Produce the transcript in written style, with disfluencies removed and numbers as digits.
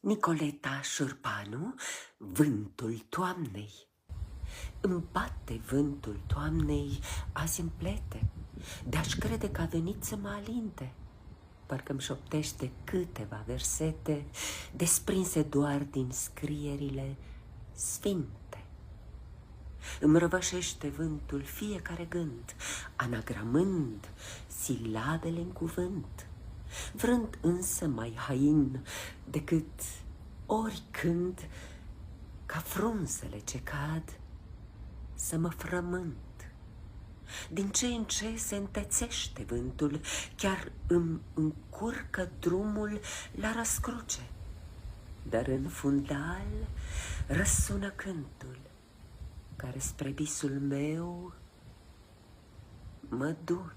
Nicoleta Șurpanu, Vântul toamnei. Îmi bate vântul toamnei azi în plete, de-aș crede că a venit să mă alinte. Parcă-mi șoptește câteva versete, desprinse doar din scrierile sfinte. Îmi răvășește vântul fiecare gând, anagramând silabele în cuvânt, vrând însă mai hain decât oricând, ca frunzele ce cad, să mă frământ. Din ce în ce se întețește vântul, chiar îmi încurcă drumul la răscruce, dar în fundal răsună cântul, care spre visul meu mă duce.